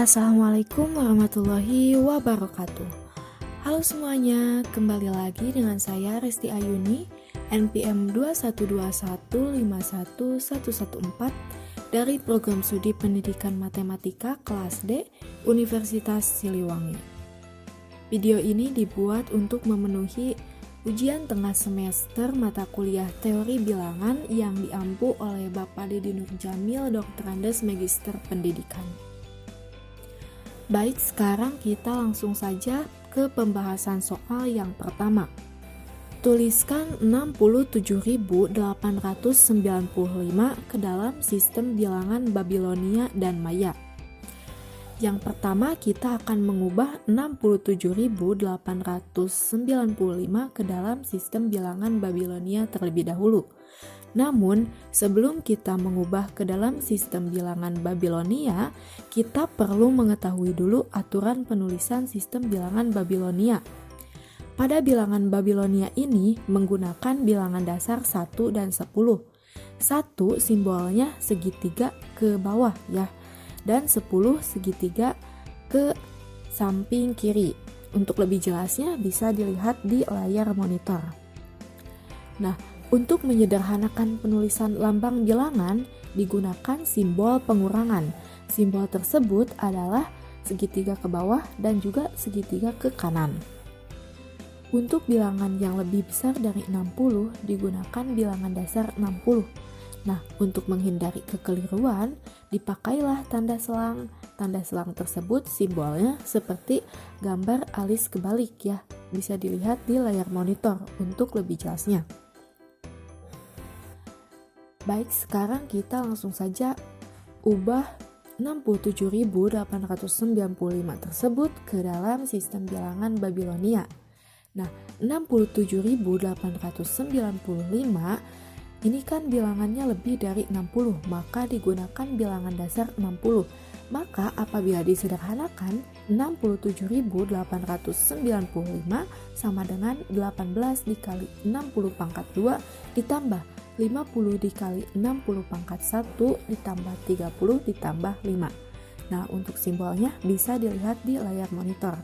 Assalamualaikum warahmatullahi wabarakatuh. Halo semuanya, kembali lagi dengan saya Resti Ayuni, NPM 21215114 dari Program Studi Pendidikan Matematika kelas D Universitas Siliwangi. Video ini dibuat untuk memenuhi ujian tengah semester mata kuliah teori bilangan yang diampu oleh Bapak Didi Nurjamil, Dr. Andes Magister Pendidikan. Baik, sekarang kita langsung saja ke pembahasan soal yang pertama. Tuliskan 67.895 ke dalam sistem bilangan Babilonia dan Maya. Yang pertama, kita akan mengubah 67.895 ke dalam sistem bilangan Babilonia terlebih dahulu. Namun, sebelum kita mengubah ke dalam sistem bilangan Babilonia, kita perlu mengetahui dulu aturan penulisan sistem bilangan Babilonia. Pada bilangan Babilonia ini menggunakan bilangan dasar 1 dan 10. 1 simbolnya segitiga ke bawah ya, dan 10 segitiga ke samping kiri. Untuk lebih jelasnya bisa dilihat di layar monitor. Nah, untuk menyederhanakan penulisan lambang bilangan digunakan simbol pengurangan. Simbol tersebut adalah segitiga ke bawah dan juga segitiga ke kanan. Untuk bilangan yang lebih besar dari 60 digunakan bilangan dasar 60. Nah, untuk menghindari kekeliruan, dipakailah tanda selang. Tanda selang tersebut simbolnya seperti gambar alis kebalik ya. Bisa dilihat di layar monitor untuk lebih jelasnya. Baik, sekarang kita langsung saja ubah 67.895 tersebut ke dalam sistem bilangan Babilonia. Nah, 67.895 ini kan bilangannya lebih dari 60, maka digunakan bilangan dasar 60. Maka apabila disederhanakan, 67.895 sama dengan 18 dikali 60 pangkat 2 ditambah 50 dikali 60 pangkat 1 ditambah 30 ditambah 5. Nah, untuk simbolnya bisa dilihat di layar monitor.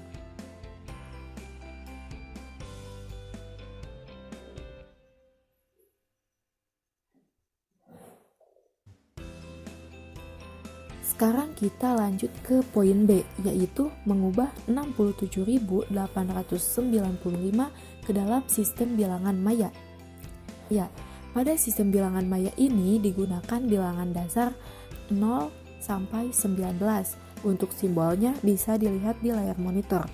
Sekarang kita lanjut ke poin B, yaitu mengubah 67.895 ke dalam sistem bilangan Maya. Ya, pada sistem bilangan Maya ini digunakan bilangan dasar 0 sampai 19. Untuk simbolnya bisa dilihat di layar monitor.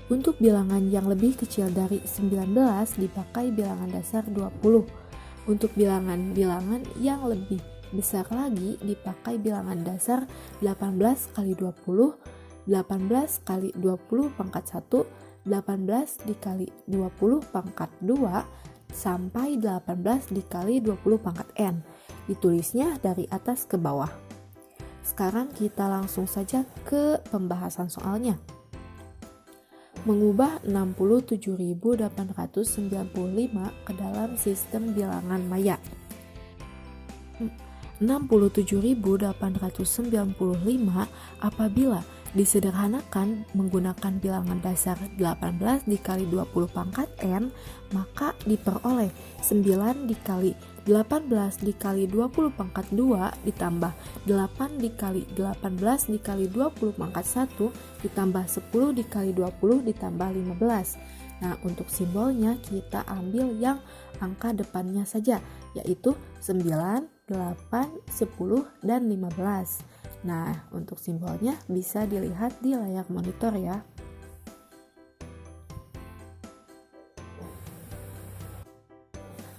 Untuk bilangan yang lebih kecil dari 19 dipakai bilangan dasar 20. Untuk bilangan-bilangan yang lebih besar lagi dipakai bilangan dasar 18 kali 20, 18 kali 20 pangkat 1, 18 dikali 20 pangkat 2, sampai 18 dikali 20 pangkat n. Ditulisnya dari atas ke bawah. Sekarang kita langsung saja ke pembahasan soalnya. Mengubah 67.895 ke dalam sistem bilangan Maya. 67.895 apabila disederhanakan menggunakan bilangan dasar 18 dikali 20 pangkat n, maka diperoleh 9 dikali 18 dikali 20 pangkat 2 ditambah 8 dikali 18 dikali 20 pangkat 1 ditambah 10 dikali 20 ditambah 15. Nah, untuk simbolnya kita ambil yang angka depannya saja, yaitu 9, 8, 10, dan 15. Nah, untuk simbolnya bisa dilihat di layar monitor ya.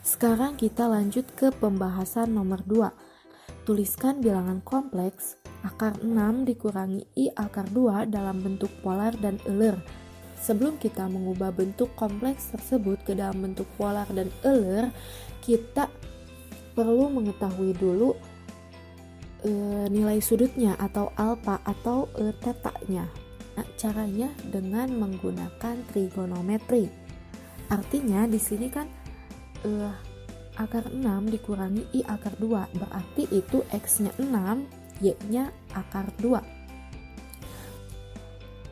Sekarang kita lanjut ke pembahasan nomor 2. Tuliskan bilangan kompleks akar 6 dikurangi I akar 2 dalam bentuk polar dan Euler. Sebelum kita mengubah bentuk kompleks tersebut ke dalam bentuk polar dan Euler, kita perlu mengetahui dulu nilai sudutnya atau alfa atau tetanya. Nah, caranya dengan menggunakan trigonometri. Artinya di sini kan akar 6 dikurangi I akar 2, berarti itu X-nya 6, Y-nya akar 2.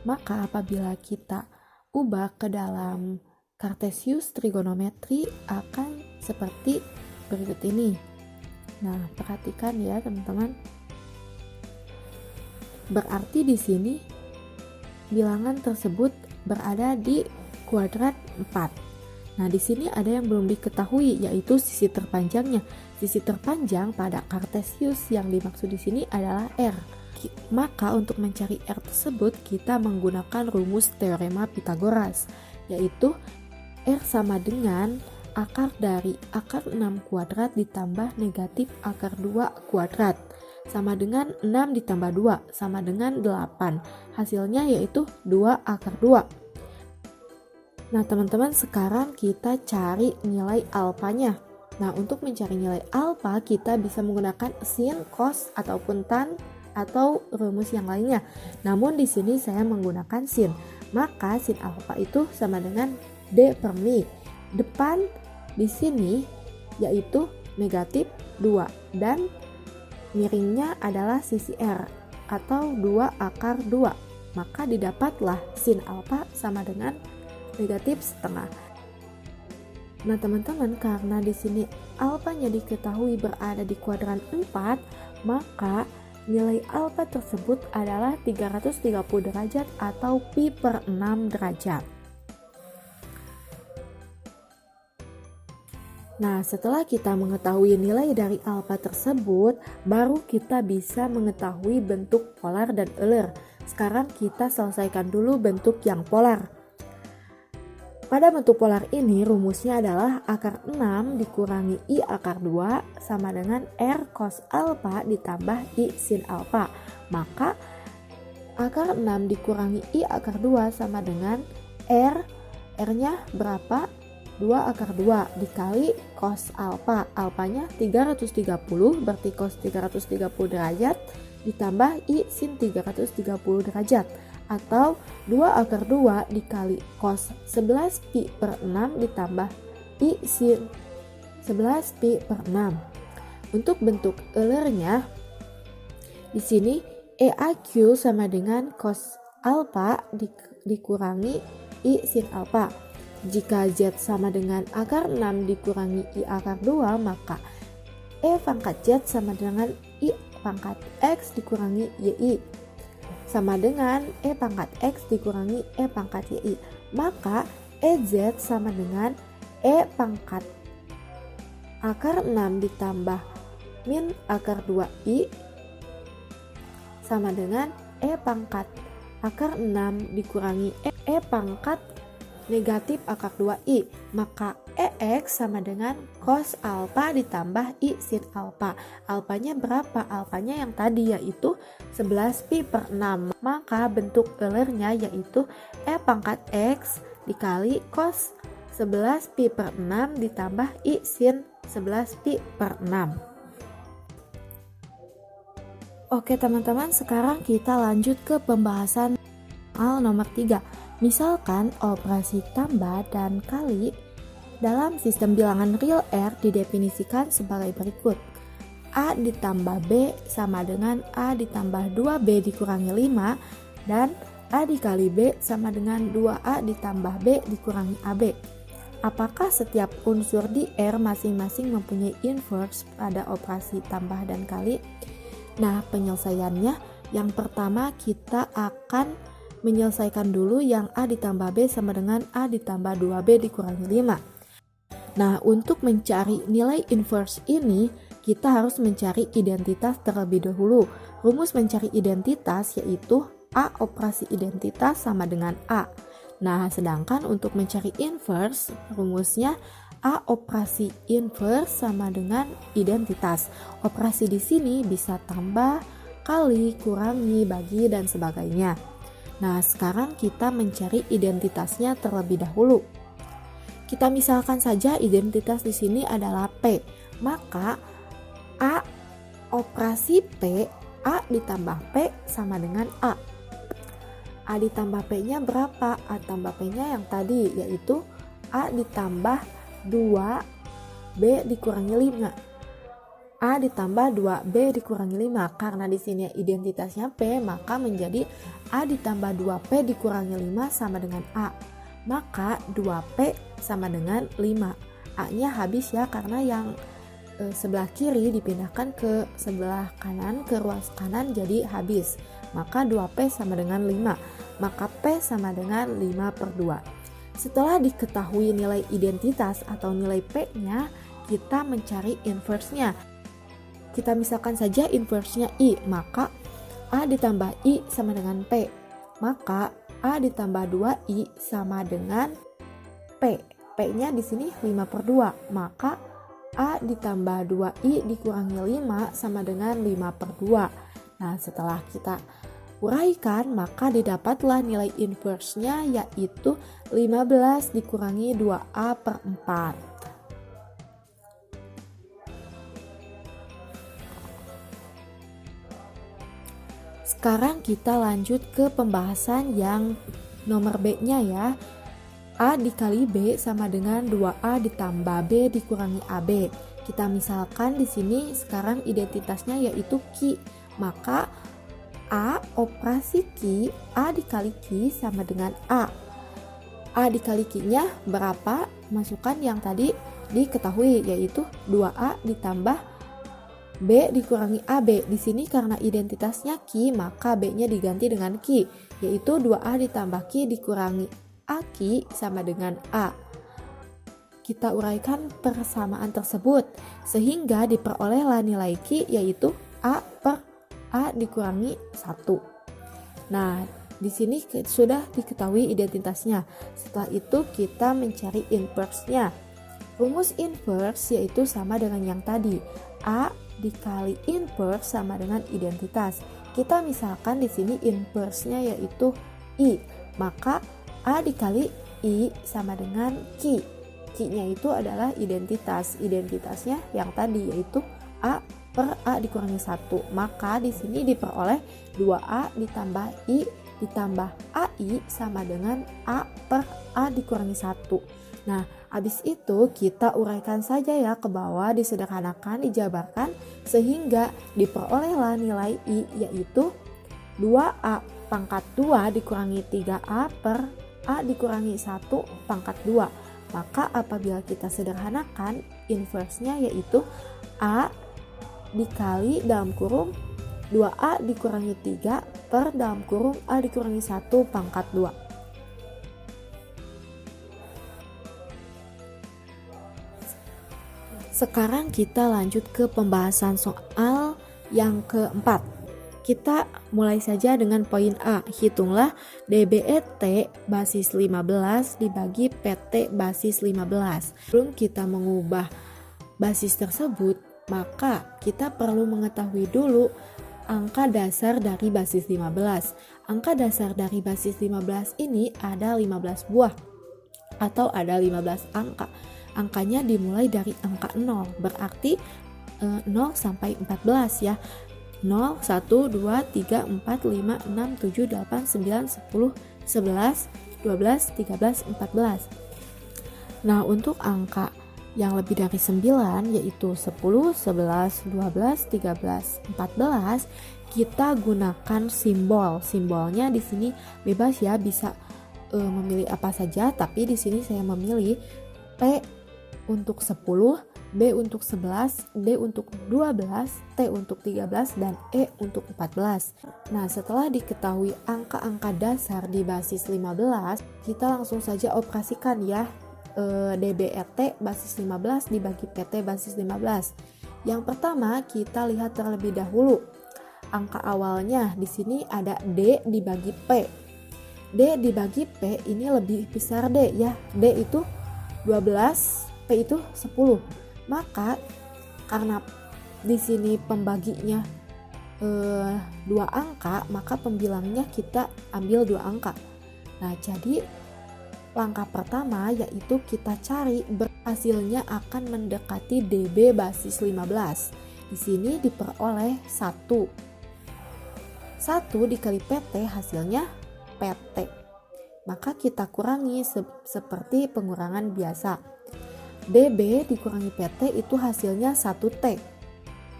Maka apabila kita ubah ke dalam Cartesius trigonometri akan seperti berikut ini. Nah, perhatikan ya teman-teman. Berarti di sini bilangan tersebut berada di kuadrat 4. Nah, di sini ada yang belum diketahui, yaitu sisi terpanjangnya. Sisi terpanjang pada Cartesius yang dimaksud di sini adalah R. Maka untuk mencari R tersebut kita menggunakan rumus teorema Pythagoras, yaitu R sama dengan akar dari akar 6 kuadrat ditambah negatif akar 2 kuadrat sama dengan 6 ditambah 2 sama dengan 8. Hasilnya yaitu 2 akar 2. Nah teman-teman, sekarang kita cari nilai alfanya. Nah untuk mencari nilai alfa kita bisa menggunakan sin, cos ataupun tan atau rumus yang lainnya. Namun di sini saya menggunakan sin. Maka sin alfa itu sama dengan D per mi. Depan di sini yaitu negatif 2 dan miringnya adalah sisi R atau 2 akar 2. Maka didapatlah sin alfa sama dengan negatif setengah. Nah teman-teman, karena di sini alfanya diketahui berada di kuadran 4, maka nilai alfa tersebut adalah 330 derajat atau pi per 6 derajat. Nah, setelah kita mengetahui nilai dari alfa tersebut, baru kita bisa mengetahui bentuk polar dan Euler. Sekarang kita selesaikan dulu bentuk yang polar. Pada bentuk polar ini rumusnya adalah akar 6 dikurangi I akar 2 sama dengan R cos alfa ditambah I sin alfa. Maka akar 6 dikurangi I akar 2 sama dengan R-nya berapa? 2 akar 2 dikali cos alfa. Alfanya 330, berarti cos 330 derajat ditambah I sin 330 derajat. Atau 2 akar 2 dikali cos 11 pi per 6 ditambah I sin 11 pi per 6. Untuk bentuk Eulernya di sini EAQ sama dengan cos alfa dikurangi I sin alfa. Jika Z sama dengan akar 6 dikurangi I akar 2, maka E pangkat Z sama dengan I pangkat X dikurangi YI sama dengan E pangkat X dikurangi E pangkat YI. Maka EZ sama dengan E pangkat akar 6 ditambah min akar 2I sama dengan E pangkat akar 6 dikurangi E pangkat negatif akar 2I. Maka EX sama dengan cos alfa ditambah I sin alfa. Alfanya berapa? Alfanya yang tadi yaitu 11 pi per 6. Maka bentuk Eulernya yaitu E pangkat X dikali cos 11 pi per 6 ditambah I sin 11 pi per 6. Oke teman-teman, sekarang kita lanjut ke pembahasan soal nomor 3. Misalkan operasi tambah dan kali dalam sistem bilangan real R didefinisikan sebagai berikut. A ditambah B sama dengan A ditambah 2B dikurangi 5 dan A dikali B sama dengan 2A ditambah B dikurangi AB. Apakah setiap unsur di R masing-masing mempunyai inverse pada operasi tambah dan kali? Nah, penyelesaiannya yang pertama kita akan menyelesaikan dulu yang A ditambah B sama dengan A ditambah 2B dikurangi 5. Nah, untuk mencari nilai inverse ini, kita harus mencari identitas terlebih dahulu. Rumus mencari identitas yaitu A operasi identitas sama dengan A. Nah, sedangkan untuk mencari inverse, rumusnya A operasi inverse sama dengan identitas. Operasi di sini bisa tambah, kali, kurangi, bagi, dan sebagainya. Nah, sekarang kita mencari identitasnya terlebih dahulu. Kita misalkan saja identitas di sini adalah P. Maka A operasi P, A ditambah P sama dengan A. A ditambah P-nya berapa? A tambah P-nya yang tadi, yaitu A ditambah 2B dikurangi 5. A ditambah 2B dikurangi 5. Karena di sini identitasnya P, maka menjadi A ditambah 2P dikurangi 5 sama dengan A. Maka 2P sama dengan 5. A-nya habis ya, karena yang sebelah kiri dipindahkan ke sebelah kanan, ke ruas kanan, jadi habis. Maka 2P sama dengan 5. Maka P sama dengan 5/2. Setelah diketahui nilai identitas atau nilai P-nya, kita mencari inverse-nya. Kita misalkan saja inverse-nya I, maka A ditambah I sama dengan P. Maka A ditambah 2I sama dengan P. P-nya di sini 5/2. Maka A ditambah 2I dikurangi 5 sama dengan 5/2. Nah, setelah kita uraikan, maka didapatlah nilai inverse-nya, yaitu 15 dikurangi 2A/4. Sekarang kita lanjut ke pembahasan yang nomor B-nya ya. A dikali B sama dengan 2A ditambah B dikurangi AB. Kita misalkan di sini sekarang identitasnya yaitu Q. Maka A operasi Q, A dikali Q sama dengan A. A dikali Q-nya berapa? Masukkan yang tadi diketahui, yaitu 2A ditambah B dikurangi AB. Di sini karena identitasnya Q, maka B-nya diganti dengan Q, yaitu 2A ditambah Q dikurangi AQ sama dengan A. Kita uraikan persamaan tersebut sehingga diperolehlah nilai Q, yaitu A/A dikurangi 1. Nah, di sini sudah diketahui identitasnya. Setelah itu kita mencari inverse-nya. Rumus inverse yaitu sama dengan yang tadi. A dikali inverse sama dengan identitas. Kita misalkan di sini inverse-nya yaitu I. Maka A dikali I sama dengan Q. Q-nya itu adalah identitas. Identitasnya yang tadi yaitu A/A dikurangi 1. Maka di sini diperoleh 2A ditambah I ditambah AI sama dengan A/A dikurangi 1. Nah, habis itu kita uraikan saja ya ke bawah, disederhanakan, dijabarkan sehingga diperolehlah nilai I, yaitu 2A pangkat 2 dikurangi 3A/A dikurangi 1 pangkat 2. Maka apabila kita sederhanakan, inverse-nya yaitu A dikali dalam kurung 2A dikurangi 3 per dalam kurung A dikurangi 1 pangkat 2. Sekarang kita lanjut ke pembahasan soal yang keempat. Kita mulai saja dengan poin A. Hitunglah DBET basis 15 dibagi PT basis 15. Sebelum kita mengubah basis tersebut, maka kita perlu mengetahui dulu angka dasar dari basis 15. Angka dasar dari basis 15 ini ada 15 buah atau ada 15 angka. Angkanya dimulai dari angka 0, berarti 0 sampai 14 ya. 0, 1, 2, 3, 4, 5, 6, 7, 8, 9, 10, 11, 12, 13, 14. Nah, untuk angka yang lebih dari 9 yaitu 10, 11, 12, 13, 14, kita gunakan simbol. Simbolnya di sini bebas ya, bisa memilih apa saja, tapi di sini saya memilih P untuk 10, B untuk 11, D untuk 12, T untuk 13, dan E untuk 14. Nah, setelah diketahui angka-angka dasar di basis 15, kita langsung saja operasikan ya. DBET basis 15 dibagi PT basis 15. Yang pertama kita lihat terlebih dahulu angka awalnya. Di sini ada D dibagi P. D dibagi P ini lebih besar D ya. D itu 12, P itu 10. Maka karena di sini pembaginya 2 angka, maka pembilangnya kita ambil 2 angka. Nah, jadi langkah pertama yaitu kita cari hasilnya akan mendekati DB basis 15. Di sini diperoleh 1. 1 dikali PT hasilnya PT. Maka kita kurangi seperti pengurangan biasa. DB dikurangi PT itu hasilnya 1T.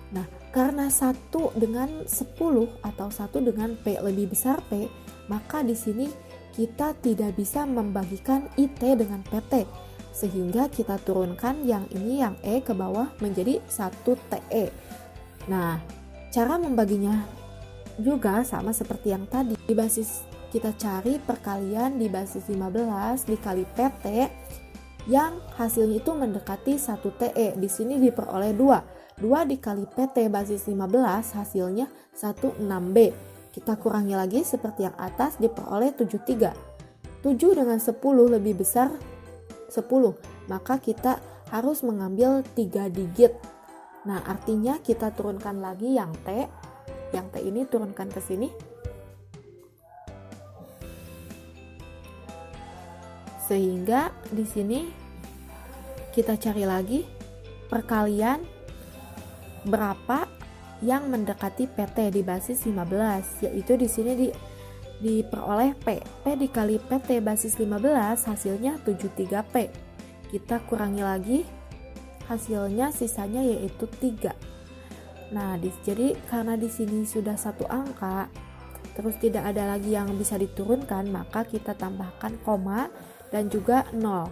Nah, karena 1 dengan 10 atau 1 dengan P lebih besar P, maka di sini kita tidak bisa membagikan IT dengan PT. Sehingga kita turunkan yang ini, yang E ke bawah menjadi 1 TE. Nah, cara membaginya juga sama seperti yang tadi. Di basis kita cari perkalian di basis 15 dikali PT yang hasilnya itu mendekati 1 TE. Di sini diperoleh 2. 2 dikali PT basis 15 hasilnya 16B. Kita kurangi lagi seperti yang atas, diperoleh 73. 7 dengan 10 lebih besar 10, maka kita harus mengambil 3 digit. Nah, artinya kita turunkan lagi yang T. Yang T ini turunkan ke sini. Sehingga di sini kita cari lagi perkalian berapa yang mendekati PT di basis 15, yaitu di sini diperoleh P. P dikali PT basis 15 hasilnya 73P. Kita kurangi lagi hasilnya, sisanya yaitu 3. Nah, jadi karena di sini sudah 1 angka, terus tidak ada lagi yang bisa diturunkan, maka kita tambahkan koma dan juga 0.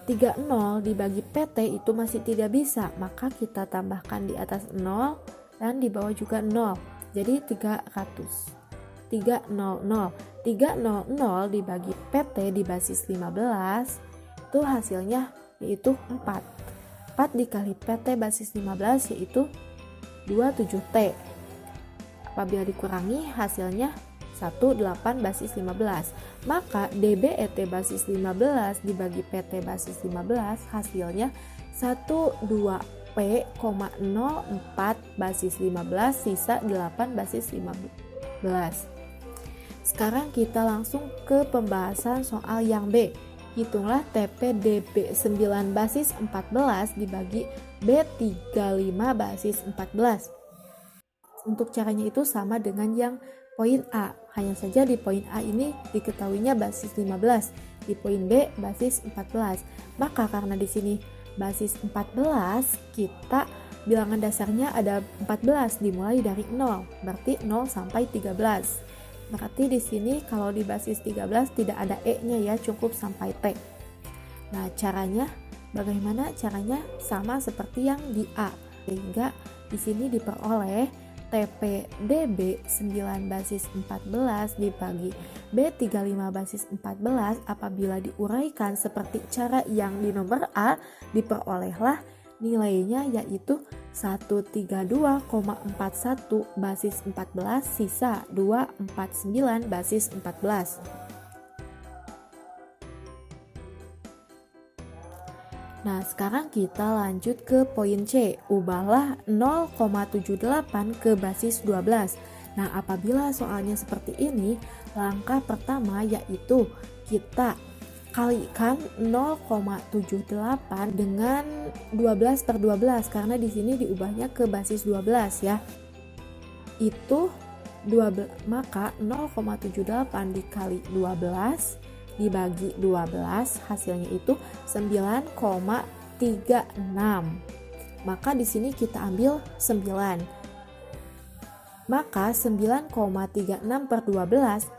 30 dibagi PT itu masih tidak bisa, maka kita tambahkan di atas 0 dan di bawah juga 0. Jadi 300. 300 dibagi PT di basis 15 itu hasilnya yaitu 4. 4 dikali PT basis 15 yaitu 27T. Apabila dikurangi hasilnya 18 basis 15. Maka DBET basis 15 dibagi PT basis 15 hasilnya 12P,04 basis 15 sisa 8 basis 15. Sekarang kita langsung ke pembahasan soal yang B. Hitunglah TP DB 9 basis 14 dibagi B35 basis 14. Untuk caranya itu sama dengan yang poin A, hanya saja di poin A ini diketahuinya basis 15, di poin B basis 14. Maka karena di sini basis 14, kita bilangan dasarnya ada 14 dimulai dari 0, berarti 0 sampai 13. Berarti di sini kalau di basis 13 tidak ada E-nya ya, cukup sampai T. Nah, bagaimana caranya? Sama seperti yang di A, sehingga di sini diperoleh TP DB 9 basis 14 dibagi B35 basis 14 apabila diuraikan seperti cara yang di nomor A, diperolehlah nilainya yaitu 132,41 basis 14 sisa 249 basis 14. Nah, sekarang kita lanjut ke poin C. Ubahlah 0,78 ke basis 12. Nah, apabila soalnya seperti ini, langkah pertama yaitu kita kalikan 0,78 dengan 12 per 12 karena di sini diubahnya ke basis 12 ya. Itu 12, maka 0,78 dikali 12 dibagi 12 hasilnya itu 9,36. Maka di sini kita ambil 9. Maka 9,36 per 12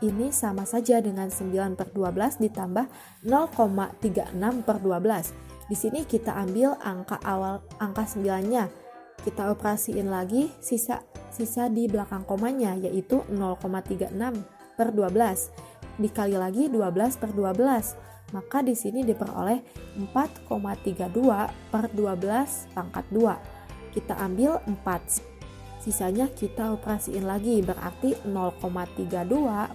ini sama saja dengan 9 per 12 ditambah 0,36 per 12. Di sini kita ambil angka awal, angka 9-nya. Kita operasiin lagi sisa di belakang komanya yaitu 0,36 per 12. Dikali lagi 12 per 12, maka di sini diperoleh 4,32 per 12 pangkat 2. Kita ambil 4, sisanya kita operasiin lagi, berarti 0,32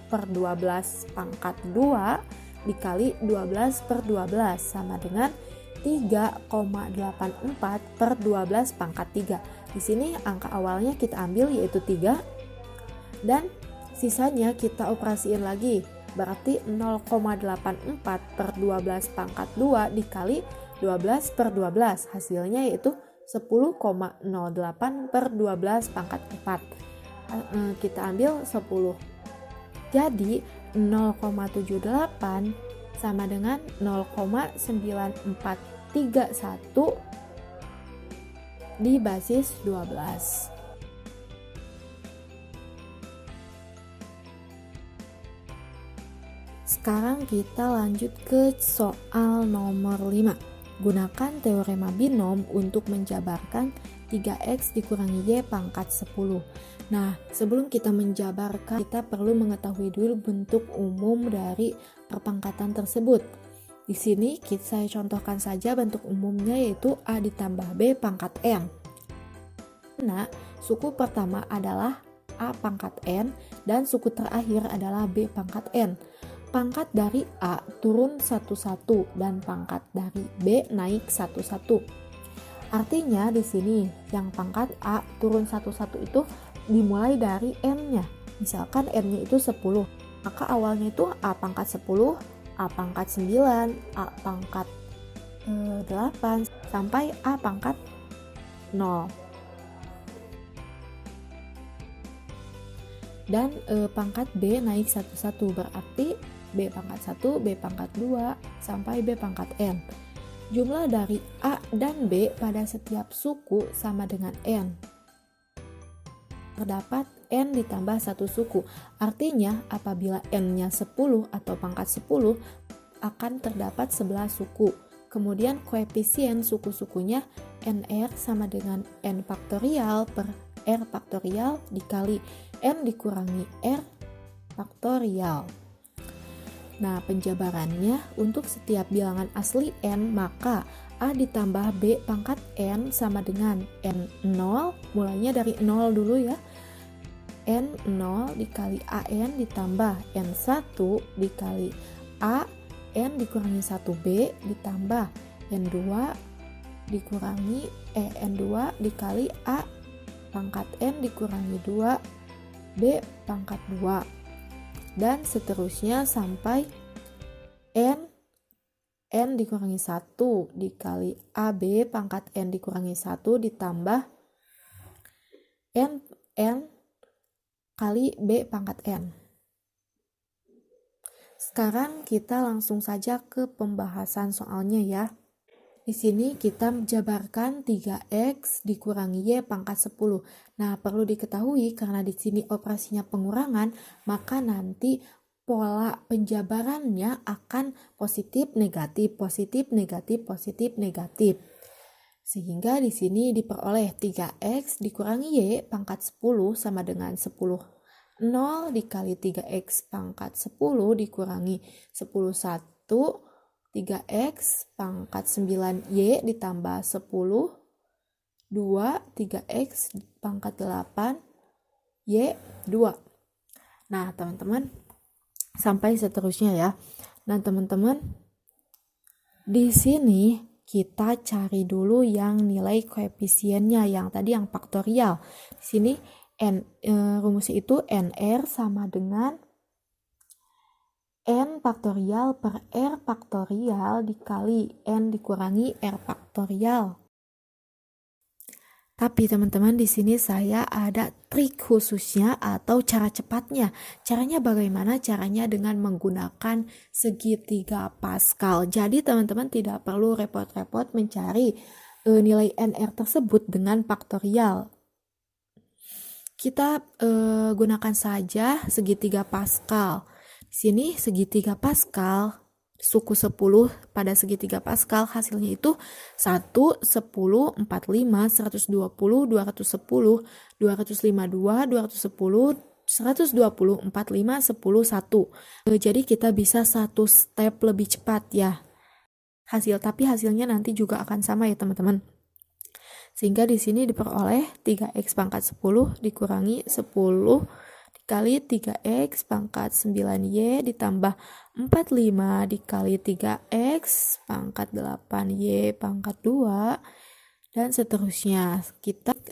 per 12 pangkat 2 dikali 12 per 12 sama dengan 3,84 per 12 pangkat 3. Di sini angka awalnya kita ambil yaitu 3 dan sisanya kita operasiin lagi, berarti 0,84 per 12 pangkat 2 dikali 12 per 12 hasilnya yaitu 10,08 per 12 pangkat 4. Kita ambil 10, jadi 0,78 sama dengan 0,9431 di basis 12. Sekarang kita lanjut ke soal nomor 5. Gunakan teorema binom untuk menjabarkan 3x dikurangi y pangkat 10. Nah, sebelum kita menjabarkan, kita perlu mengetahui dulu bentuk umum dari perpangkatan tersebut. Di sini saya contohkan saja bentuk umumnya, yaitu a ditambah b pangkat n. Nah, suku pertama adalah a pangkat n dan suku terakhir adalah b pangkat n. Pangkat dari A turun 1-1 dan pangkat dari B naik 1-1. Artinya di sini yang pangkat A turun 1-1 itu dimulai dari N-nya. Misalkan N-nya itu 10, maka awalnya itu A pangkat 10, A pangkat 9, A pangkat 8 sampai A pangkat 0. Dan pangkat B naik 1-1, berarti B pangkat 1, B pangkat 2, sampai B pangkat N. Jumlah dari A dan B pada setiap suku sama dengan N. Terdapat N ditambah 1 suku. Artinya apabila N-nya 10 atau pangkat 10, akan terdapat 11 suku. Kemudian koefisien suku-sukunya NR sama dengan N faktorial per R faktorial dikali N dikurangi R faktorial. Nah, penjabarannya untuk setiap bilangan asli N, maka A ditambah B pangkat N sama dengan N0, mulainya dari 0 dulu ya. N0 dikali AN ditambah N1 dikali A, N dikurangi 1B ditambah N2 dikurangi N2 dikali A pangkat N dikurangi 2, B pangkat 2. Dan seterusnya sampai N dikurangi 1 dikali AB pangkat N dikurangi 1 ditambah N kali B pangkat N. Sekarang kita langsung saja ke pembahasan soalnya ya. Di sini kita menjabarkan 3x dikurangi y pangkat 10. Nah, perlu diketahui karena di sini operasinya pengurangan, maka nanti pola penjabarannya akan positif, negatif, positif, negatif, positif, negatif. Sehingga di sini diperoleh 3x dikurangi y pangkat 10 sama dengan 10. 0 dikali 3x pangkat 10 dikurangi 10 1, 3x pangkat 9y ditambah 10, 2, 3x pangkat 8, y 2. Nah, teman-teman, sampai seterusnya ya. Nah, teman-teman, di sini kita cari dulu yang nilai koefisiennya, yang tadi yang faktorial. Di sini rumusnya itu NR sama dengan N faktorial per R faktorial dikali N dikurangi R faktorial. Tapi teman-teman, di sini saya ada trik khususnya atau cara cepatnya. Caranya bagaimana? Caranya dengan menggunakan segitiga Pascal. Jadi teman-teman tidak perlu repot-repot mencari nilai NR tersebut dengan faktorial. Kita gunakan saja segitiga Pascal. Di sini segitiga Pascal, suku 10 pada segitiga Pascal hasilnya itu 1, 10, 45, 120, 210, 252, 210, 120, 45, 10, 1. Jadi kita bisa satu step lebih cepat ya. Tapi hasilnya nanti juga akan sama ya teman-teman. Sehingga di sini diperoleh 3x pangkat 10 dikurangi 10 dikali 3x pangkat 9y ditambah 45 dikali 3x pangkat 8y pangkat 2 dan seterusnya.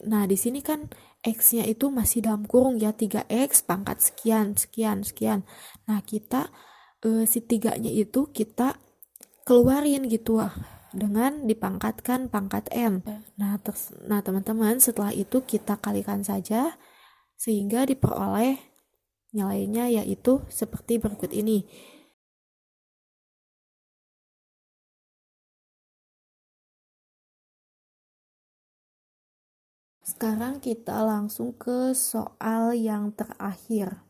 Nah, di sini kan x-nya itu masih dalam kurung ya, 3x pangkat sekian. Nah, kita si 3-nya itu kita keluarin gitu dengan dipangkatkan pangkat n. Nah, teman-teman, setelah itu kita kalikan saja sehingga diperoleh nilainya yaitu seperti berikut ini. Sekarang kita langsung ke soal yang terakhir.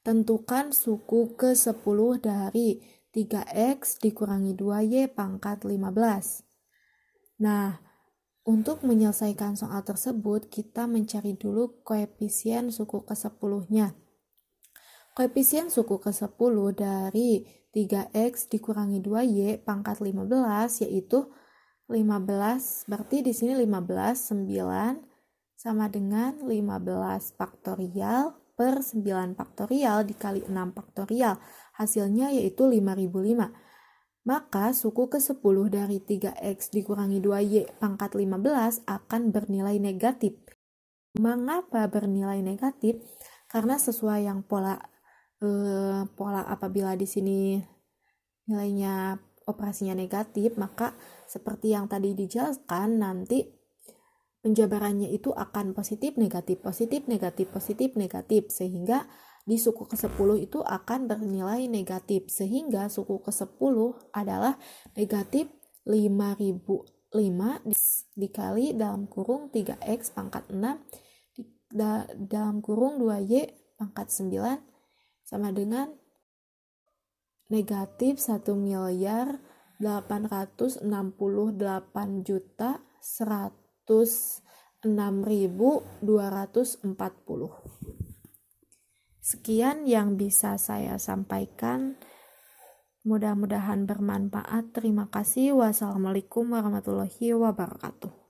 Tentukan suku ke-10 dari 3x dikurangi 2y pangkat 15. Nah, untuk menyelesaikan soal tersebut, kita mencari dulu koefisien suku ke-10-nya. Koefisien suku ke-10 dari 3x dikurangi 2y pangkat 15 yaitu 15, berarti di sini 15, 9 sama dengan 15 faktorial per 9 faktorial dikali 6 faktorial. Hasilnya yaitu 5005. Maka suku ke-10 dari 3x dikurangi 2y pangkat 15 akan bernilai negatif. Mengapa bernilai negatif? Karena sesuai yang pola apabila di sini nilainya operasinya negatif, maka seperti yang tadi dijelaskan, nanti penjabarannya itu akan positif, negatif, positif, negatif, positif, negatif, sehingga di suku ke-10 itu akan bernilai negatif, sehingga suku ke-10 adalah negatif 5005 dikali dalam kurung 3x pangkat 6 dalam kurung 2y pangkat 9 sama dengan negatif 1.868.106.240. Sekian yang bisa saya sampaikan. Mudah-mudahan bermanfaat. Terima kasih. Wassalamualaikum warahmatullahi wabarakatuh.